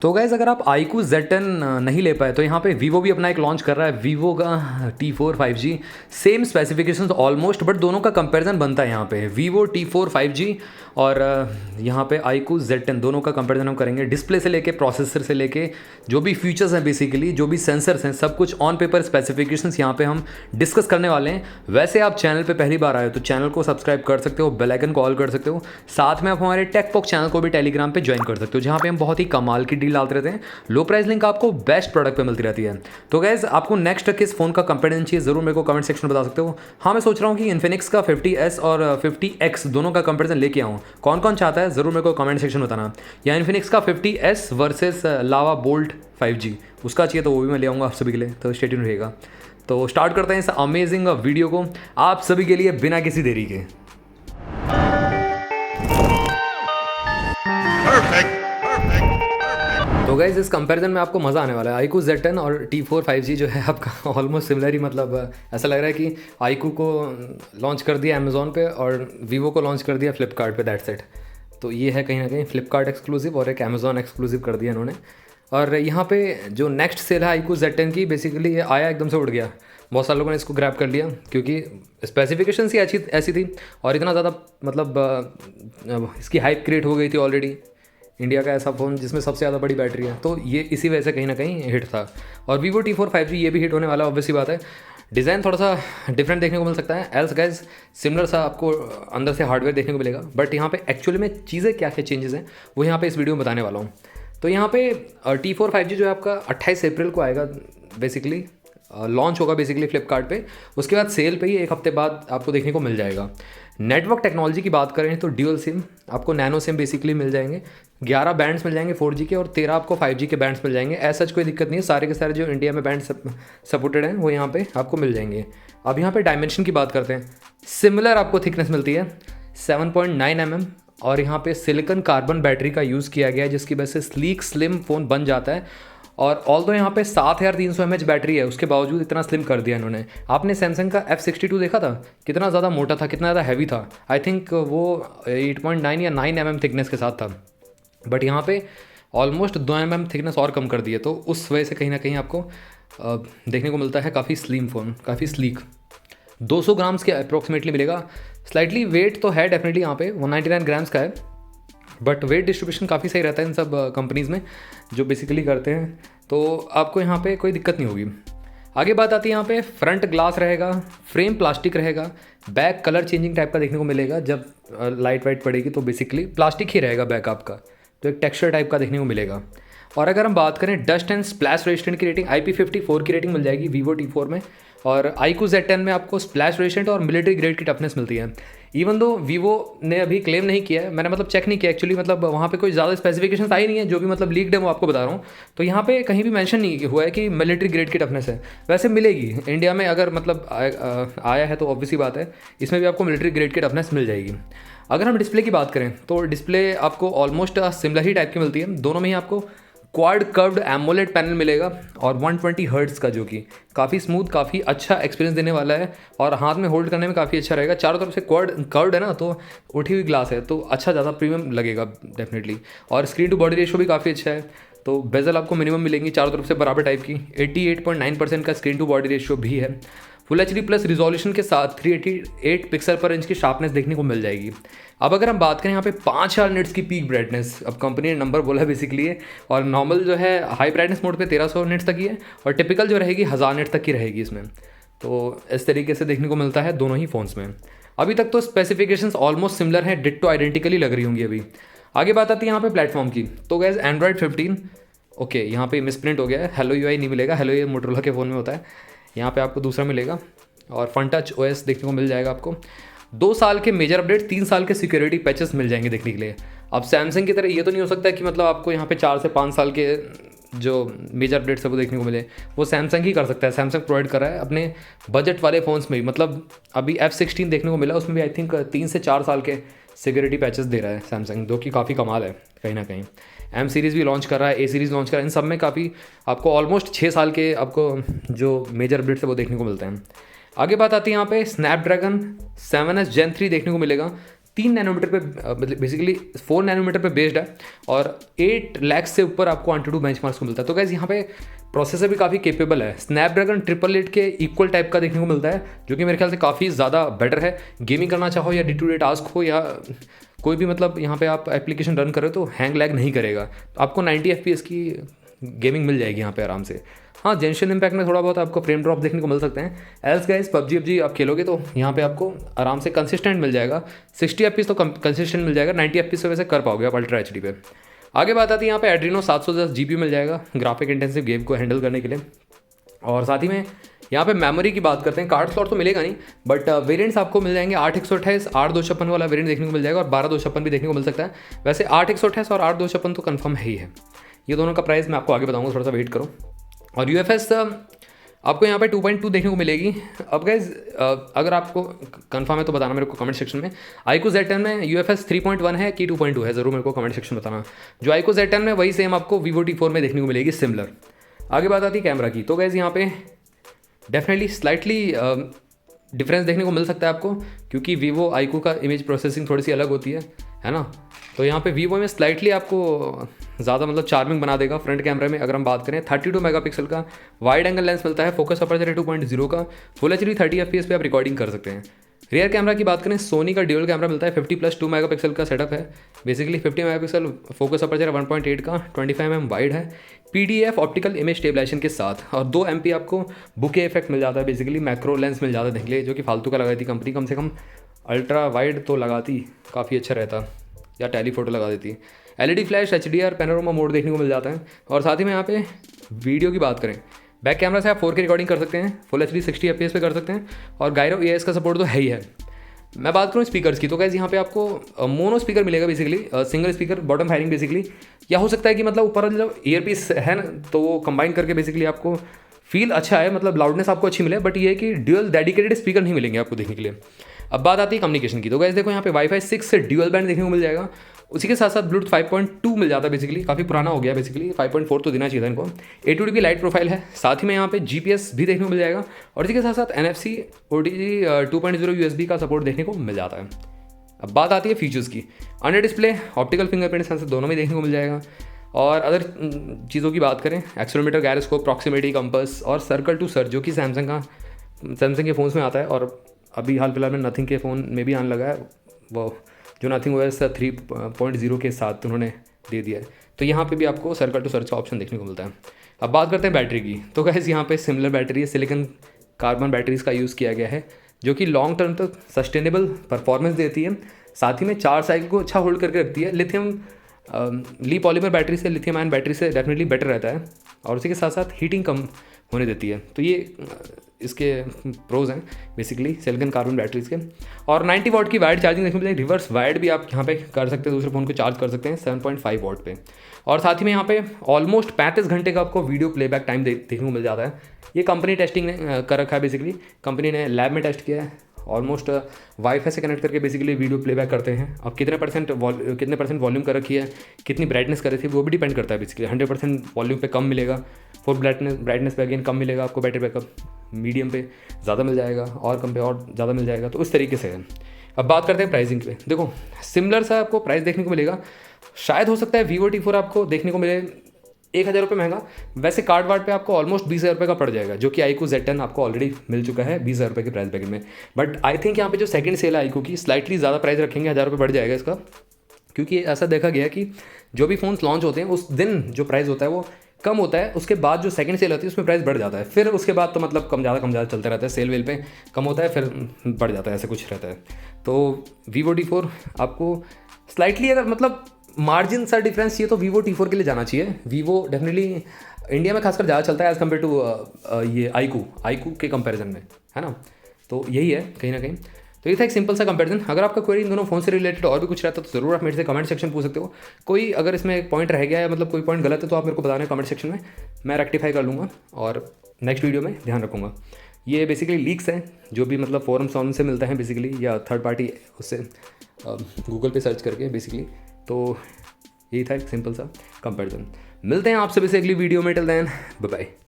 तो गाइज़ अगर आप iQOO Z10 नहीं ले पाए तो यहाँ पे वीवो भी अपना एक लॉन्च कर रहा है, वीवो का T4 5G। Same specifications almost, but दोनों का कंपैरिजन बनता है यहाँ पे वीवो T4 5G और यहाँ पे iQOO Z10, दोनों का कंपैरिजन हम करेंगे। डिस्प्ले से लेके प्रोसेसर से लेके जो भी फीचर्स हैं, बेसिकली जो भी सेंसर्स हैं, सब कुछ ऑन पेपर स्पेसिफिकेशंस यहाँ पे हम डिस्कस करने वाले हैं। वैसे आप चैनल पे पहली बार आए हो तो चैनल को सब्सक्राइब कर सकते हो, बेल आइकन को ऑल कर सकते हो। साथ में आप हमारे टेक चैनल को भी टेलीग्राम पे ज्वाइन कर सकते हो, जहाँ पे हम बहुत ही कमाल की डील डालते रहते हैं। लो प्राइस लिंक आपको बेस्ट प्रोडक्ट पे मिलती रहती है। तो गाइज आपको नेक्स्ट किस फोन का कंपेरिजन चाहिए जरूर मेरे को कमेंट सेक्शन में बता सकते हो। हाँ, मैं सोच रहा हूँ कि इन्फिनिक्स का 50S और 50X दोनों का कंपेरिजन लेके आऊँ। कौन कौन चाहता है जरूर मेरे को कमेंट सेक्शन में बताना। या इन्फिनिक्स का 50S वर्सेस लावा बोल्ट 5G, उसका चाहिए तो वो भी मैं ले आऊँगा आप सभी के लिए, तो स्टे ट्यून रहेगा। तो स्टार्ट करते हैं इस अमेजिंग वीडियो को आप सभी के लिए बिना किसी देरी के। तो गाइज इस कंपैरिजन में आपको मज़ा आने वाला है। iQOO Z10 और T4 5G जो है आपका ऑलमोस्ट सिमिलर ही, मतलब ऐसा लग रहा है कि iQOO को लॉन्च कर दिया अमेज़ॉन पे और वीवो को लॉन्च कर दिया फ्लिपकार्ट पे, दैट्स इट। तो ये है कहीं ना कहीं फ्लिपकार्ट एक्सक्लूसिव और एक अमेज़ॉन एक्सक्लूसिव कर दिया इन्होंने। और यहाँ पे जो नेक्स्ट सेल है iQOO Z10 की, बेसिकली ये आया एकदम से उड़ गया। बहुत सारे लोगों ने इसको ग्रैब कर लिया क्योंकि स्पेसिफिकेशंस ही ऐसी थी और इतना ज़्यादा, मतलब इसकी हाइप क्रिएट हो गई थी ऑलरेडी। इंडिया का ऐसा फ़ोन जिसमें सबसे ज़्यादा बड़ी बैटरी है, तो ये इसी वजह से कहीं ना कहीं हिट था। और वीवो T4 5G ये भी हिट होने वाला है, ऑब्वियसली बात है। डिज़ाइन थोड़ा सा डिफरेंट देखने को मिल सकता है, एल्स गाइज सिमिलर सा आपको अंदर से हार्डवेयर देखने को मिलेगा। बट यहाँ पे एक्चुअली में चीज़ें क्या क्या चेंजेस हैं वो यहाँ पे इस वीडियो में बताने वाला हूँ। तो यहाँ पे T4 5G जो है आपका 28 अप्रैल को आएगा, बेसिकली लॉन्च होगा बेसिकली फ्लिपकार्ट पे। उसके बाद सेल पे ही एक हफ्ते बाद आपको देखने को मिल जाएगा। नेटवर्क टेक्नोलॉजी की बात करें तो ड्यूअल सिम आपको, नैनो सिम बेसिकली मिल जाएंगे। 11 बैंड्स मिल जाएंगे 4G के और 13 आपको 5G के बैंड्स मिल जाएंगे। ऐसा कोई दिक्कत नहीं है, सारे के सारे जो इंडिया में बैंड सपोर्टेड हैं वो यहाँ पे आपको मिल जाएंगे। अब यहाँ पे डायमेंशन की बात करते हैं, सिमिलर आपको थिकनेस मिलती है 7.9 mm और यहाँ पे सिलिकॉन कार्बन बैटरी का यूज़ किया गया है, जिसकी वजह से स्लीक स्लिम फ़ोन बन जाता है। और ऑल दो यहाँ पे 7300 mAh बैटरी है, उसके बावजूद इतना स्लिम कर दिया इन्होंने। आपने सैमसंग का F62 देखा था, कितना ज़्यादा मोटा था, कितना ज़्यादा हैवी था। आई थिंक वो 8.9 या 9 mm थिकनेस के साथ था, बट यहाँ पे ऑलमोस्ट 2 mm थिकनेस और कम कर दी है। तो उस वजह से कहीं ना कहीं आपको देखने को मिलता है काफ़ी स्लिम फ़ोन, काफ़ी स्लीक। 200 ग्राम्स के अप्रोक्सीमेटली मिलेगा। स्लाइटली वेट तो है डेफिनेटली यहाँ पे 199 ग्राम्स का है, बट वेट डिस्ट्रीब्यूशन काफ़ी सही रहता है इन सब कंपनीज़ में जो बेसिकली करते हैं, तो आपको यहाँ पे कोई दिक्कत नहीं होगी। आगे बात आती है यहाँ पे फ्रंट ग्लास रहेगा, फ्रेम प्लास्टिक रहेगा, बैक कलर चेंजिंग टाइप का देखने को मिलेगा। जब लाइट वाइट पड़ेगी तो बेसिकली प्लास्टिक ही रहेगा बैक आपका, तो एक टेक्सचर टाइप का देखने को मिलेगा। और अगर हम बात करें डस्ट एंड स्प्लैश रेजिस्टेंट की रेटिंग, IP54 की रेटिंग मिल जाएगी वीवो T4 में, और iQOO Z10 में आपको स्प्लैश रेजिस्टेंट और मिलिट्री ग्रेड की टफनेस मिलती है। इवन दो वीवो ने अभी क्लेम नहीं किया है, मैंने मतलब चेक नहीं किया एक्चुअली, मतलब वहाँ पे कोई ज़्यादा स्पेसिफिकेशंस आई नहीं है, जो भी मतलब लीक्ड है वो आपको बता रहा हूँ। तो यहाँ पे कहीं भी मेंशन नहीं हुआ है कि मिलिट्री ग्रेड की टफनेस है। वैसे मिलेगी इंडिया में, अगर मतलब आया है तो ऑब्वियसली बात है इसमें भी आपको मिलिट्री ग्रेड की टफनेस मिल जाएगी। अगर हम डिस्प्ले की बात करें तो डिस्प्ले आपको ऑलमोस्ट सिमिलर ही टाइप की मिलती है। दोनों में ही आपको क्वाड कर्व्ड एमोलेड पैनल मिलेगा और 120 हर्ट्ज का, जो कि काफ़ी स्मूथ, काफ़ी अच्छा एक्सपीरियंस देने वाला है और हाथ में होल्ड करने में काफ़ी अच्छा रहेगा। चारों तरफ से कर्व्ड है ना, तो उठी हुई ग्लास है, तो अच्छा ज़्यादा प्रीमियम लगेगा डेफिनेटली। और स्क्रीन टू बॉडी रेशियो भी काफ़ी अच्छा है, तो बेजल आपको मिनिमम मिलेंगी चारों तरफ से बराबर टाइप की। 88.9% का स्क्रीन टू बॉडी रेशियो भी है। फुल HD प्लस रिजोल्यूशन के साथ 388 पिक्सल पर इंच की शार्पनेस देखने को मिल जाएगी। अब अगर हम बात करें यहाँ पे 5000 निट्स की पीक ब्राइटनेस, अब कंपनी ने नंबर बोला है बेसिकली है, और नॉर्मल जो है हाई ब्राइटनेस मोड पे 1300 निट्स तक की है और टिपिकल जो रहेगी 1000 निट्स तक की रहेगी इसमें। तो इस तरीके से देखने को मिलता है दोनों ही फ़ोन्स में। अभी तक तो स्पेसिफिकेशंस ऑलमोस्ट सिमिलर हैं, डिट्टो आइडेंटिकली लग रही होंगी अभी। आगे बात आती है यहाँ पे प्लेटफॉर्म की, तो गैस Android 15 ओके, यहाँ पे मिसप्रिंट हो गया है, Hello UI नहीं मिलेगा, Hello UI मोटरोला के फ़ोन में होता है, यहाँ पे आपको दूसरा मिलेगा। और फन टच OS देखने को मिल जाएगा आपको। 2 साल के मेजर अपडेट, 3 साल के सिक्योरिटी पैचेस मिल जाएंगे देखने के लिए। अब सैमसंग की तरह ये तो नहीं हो सकता कि मतलब आपको यहाँ पे 4 से 5 साल के जो मेजर अपडेट्स है वो देखने को मिले, वो सैमसंग ही कर सकता है। सैमसंग प्रोवाइड कर रहा है अपने बजट वाले फ़ोन्स में भी, मतलब अभी F16 देखने को मिला, उसमें भी आई थिंक 3 से 4 साल के सिक्योरिटी पैचेस दे रहा है सैमसंग, जो कि काफ़ी कमाल है कहीं ना कहीं। M सीरीज़ भी लॉन्च कर रहा है, A सीरीज़ लॉन्च कर रहा है, इन सब में काफ़ी आपको ऑलमोस्ट 6 साल के आपको जो मेजर अपडेट्स है वो देखने को मिलते हैं। आगे बात आती है यहाँ पे स्नैपड्रैगन 7S Gen 3 देखने को मिलेगा। नैनोमीटर पे मतलब बेसिकली 4 नैनोमीटर पे बेस्ड है और 8 लाख से ऊपर आपको AnTuTu बेंचमार्क्स को मिलता है। तो गाइस यहाँ पे प्रोसेसर भी काफ़ी केपेबल है, स्नैपड्रैगन 888 के इक्वल टाइप का देखने को मिलता है, जो कि मेरे ख्याल से काफ़ी ज़्यादा बेटर है। गेमिंग करना चाहो या डे-टू-डे टास्क हो या कोई भी मतलब यहाँ पे आप एप्लीकेशन रन करो तो हैंग लैग नहीं करेगा। तो आपको 90 FPS की गेमिंग मिल जाएगी यहाँ पे आराम से। हाँ, जेंशन इम्पैक्ट में थोड़ा बहुत आपको फ्रेम ड्रॉप देखने को मिल सकते हैं। एल्स गाइस PUBG आप खेलोगे तो यहाँ पे आपको आराम से कंसिस्टेंट मिल जाएगा। 60 FPS तो कंसिस्टेंट मिल जाएगा, 90 FPS वैसे कर पाओगे आप अल्ट्रा HD पे। आगे बात आती है यहाँ पे एड्रीनो 710 GPU मिल जाएगा ग्राफिक इंटेंसिव गेम को हैंडल करने के लिए। और साथ ही में यहाँ पे मेमोरी की बात करते हैं, कार्ड स्लॉट तो मिलेगा नहीं, बट वेरिएंट्स आपको मिल जाएंगे 8 128 8 256 वाला वेरिएंट देखने को मिल जाएगा और 12 256 भी देखने को मिल सकता है। वैसे 8 128 और 8 256 तो कंफर्म है ही है। ये दोनों का प्राइस मैं आपको आगे बताऊंगा, थोड़ा सा वेट करो। और UFS आपको यहाँ पे 2.2 देखने को मिलेगी। अब गाइज अगर आपको कंफर्म है तो बताना मेरे को कमेंट सेक्शन में। iQOO Z10 में UFS 3.1 है कि 2.2 है, ज़रूर मेरे को कमेंट सेक्शन बताना। जो iQOO Z10 में वही सेम आपको Vivo T4 में देखने को मिलेगी सिमिलर। आगे बात आती है कैमरा की, तो गाइज यहाँ पे डेफिनेटली स्लाइटली डिफरेंस देखने को मिल सकता है आपको, क्योंकि Vivo iQOO का इमेज प्रोसेसिंग थोड़ी सी अलग होती है ना। तो यहाँ पे Vivo में स्लाइटली आपको ज़्यादा मतलब चार्मिंग बना देगा। फ्रंट कैमरे में अगर हम बात करें 32 मेगापिक्सल का वाइड एंगल लेंस मिलता है, फोकस अपर्चर 2.0 का, फुल HD 30 FPS पे आप रिकॉर्डिंग कर सकते हैं। रियर कैमरा की बात करें, सोनी का ड्यूल कैमरा मिलता है, 50+2 मेगापिक्सल का सेटअप है। बेसिकली 50 मेगापिक्सल फोकस अपर्चर 1.8 का, 25 mm वाइड है, PDF ऑप्टिकल इमेज स्टेबलाइजेशन के साथ, और 2 MP आपको बुके इफेक्ट मिल जाता है। बेसिकली मैक्रो लेंस मिल जाता है देखने, जो कि फालतू का लगाई थी कंपनी, कम से कम अल्ट्रा वाइड तो लगाती काफ़ी अच्छा रहता, या टेलीफोटो लगा देती। LED flash, HDR panorama mode देखने को मिल जाता है। और साथ ही में यहाँ पे वीडियो की बात करें, बैक कैमरा से आप 4K रिकॉर्डिंग कर सकते हैं, फुल HD 60 FPS पे कर सकते हैं, और गायरो AIS का सपोर्ट तो है ही है। मैं बात करूँ स्पीकर्स की, तो गाइस यहाँ पे आपको मोनो स्पीकर मिलेगा, basically single speaker bottom firing basically, या हो सकता है कि मतलब ऊपर जो ईयरपीस है ना, तो वो कंबाइन करके बेसिकली आपको फील अच्छा है, मतलब लाउडनेस आपको अच्छी मिले, बट ये है कि ड्यूअल डेडिकेटेड स्पीकर नहीं मिलेंगे आपको देखने के लिए। अब बात आती है कम्युनिकेशन की, तो गाइस देखो यहाँ पे Wi-Fi 6 से ड्यूअल बैंड देखने को मिल जाएगा। उसी के साथ साथ ब्लूटूथ 5.2 मिल जाता है, बेसिकली काफ़ी पुराना हो गया, बेसिकली 5.4 तो देना चाहिए था इनको। A2DP लाइट प्रोफाइल है, साथ ही में यहाँ पे GPS भी देखने को मिल जाएगा, और इसी के साथ साथ NFC OTG 2.0 USB का सपोर्ट देखने को मिल जाता है। अब बात आती है फीचर्स की, under display optical fingerprint sensor दोनों में देखने को मिल जाएगा। और अदर चीज़ों की बात करें, एक्सेलेरोमीटर, गायरोस्कोप, प्रॉक्सिमिटी कंपास और सर्कल टू सर्च, जो कि सैमसंग के फ़ोन्स में आता है, और अभी हाल फिलहाल में नथिंग के फ़ोन में भी आने लगा है। वो जो नथिंग OS 3.0 के साथ उन्होंने दे दिया है, तो यहाँ पे भी आपको सर्कल टू सर्च का ऑप्शन देखने को मिलता है। अब बात करते हैं बैटरी की, तो गाइस यहाँ पे सिमिलर बैटरी है, सिलिकॉन कार्बन बैटरीज़ का यूज़ किया गया है, जो कि लॉन्ग टर्म तक सस्टेनेबल परफॉर्मेंस देती है, साथ ही में चार्ज साइकिल को अच्छा होल्ड करके रखती है। लिथियम ली पॉलीमर बैटरी से, लिथियम आयन बैटरी से डेफिनेटली बेटर रहता है, और उसी के साथ साथ हीटिंग कम होने देती है। तो ये इसके प्रोज हैं बेसिकली सिलिकॉन कार्बन बैटरीज के। और 90 वाट की वाइड चार्जिंग देखने को मिलेगी, रिवर्स वाइड भी आप यहाँ पे कर सकते हैं, दूसरे फ़ोन को चार्ज कर सकते हैं 7.5 वाट पे। और साथ ही में यहाँ पे ऑलमोस्ट 35 घंटे का आपको वीडियो प्लेबैक टाइम देखने को मिल जाता है। ये कंपनी टेस्टिंग ने कर रखा है, बेसिकली कंपनी ने लैब में टेस्ट किया है, ऑलमोस्ट वाईफाई से कनेक्ट करके बेसिकली वीडियो प्लेबैक करते हैं। अब कितने परसेंट वॉल्यूम कर रखी है, कितनी ब्राइटनेस कर रखी है, वो भी डिपेंड करता है बेसिकली। 100% वॉल्यूम पे कम मिलेगा, फुल ब्राइटनेस पे अगेन कम मिलेगा आपको, बैटरी बैकअप मीडियम पे ज़्यादा मिल जाएगा, और कम पे और ज़्यादा मिल जाएगा, तो उस तरीके से है। अब बात करते हैं प्राइसिंग पे, देखो सिमिलर सा आपको प्राइस देखने को मिलेगा। शायद हो सकता है Vivo T4 आपको देखने को मिले 1000 रुपये महंगा, वैसे कार्ड वार्ड पे आपको ऑलमोस्ट 20,000 रुपये का पड़ जाएगा, जो कि iQOO Z10 आपको ऑलरेडी मिल चुका है 20,000 रुपये के प्राइस बैग में। बट आई थिंक यहाँ पे जो सेकंड सेल है iQOO की, स्लाइटली ज़्यादा प्राइस रखेंगे, 1000 रुपये बढ़ जाएगा इसका, क्योंकि ऐसा देखा गया कि जो भी फ़ोन्स लॉन्च होते हैं उस दिन जो प्राइस होता है वो कम होता है, उसके बाद जो सेकंड सेल होती है उसमें प्राइस बढ़ जाता है, फिर उसके बाद तो मतलब कम ज़्यादा चलता रहता है, सेल वेल पे कम होता है फिर बढ़ जाता है, ऐसे कुछ रहता है। तो Vivo T4 आपको स्लाइटली अगर मतलब मार्जिन सा डिफरेंस चाहिए तो Vivo T4 के लिए जाना चाहिए। Vivo डेफिनेटली इंडिया में खासकर ज़्यादा चलता है एज़ कम्पेयर टू ये iQOO के कंपैरिजन में, है ना। तो यही है कहीं ना कहीं। तो ये था एक सिंपल सा कंपैरिजन। अगर आपका क्वेरी इन दोनों फोन से रिलेटेड और भी कुछ रहता तो ज़रूर आप मेरे से कमेंट सेक्शन पूछ सकते हो। कोई अगर इसमें एक पॉइंट रह गया है, मतलब कोई पॉइंट गलत है, तो आप मेरे को बताना कमेंट सेक्शन में, मैं रेक्टिफाई कर लूँगा और नेक्स्ट वीडियो में ध्यान रखूँगा। ये बेसिकली लीक्स हैं जो भी मतलब फोरम्स ऑन से मिलते हैं बेसिकली, या थर्ड पार्टी उससे गूगल पे सर्च करके बेसिकली। तो यही था एक सिंपल सा कंपैरिजन। मिलते हैं आपसे बेसिकली वीडियो में, टिल देन बाय बाय।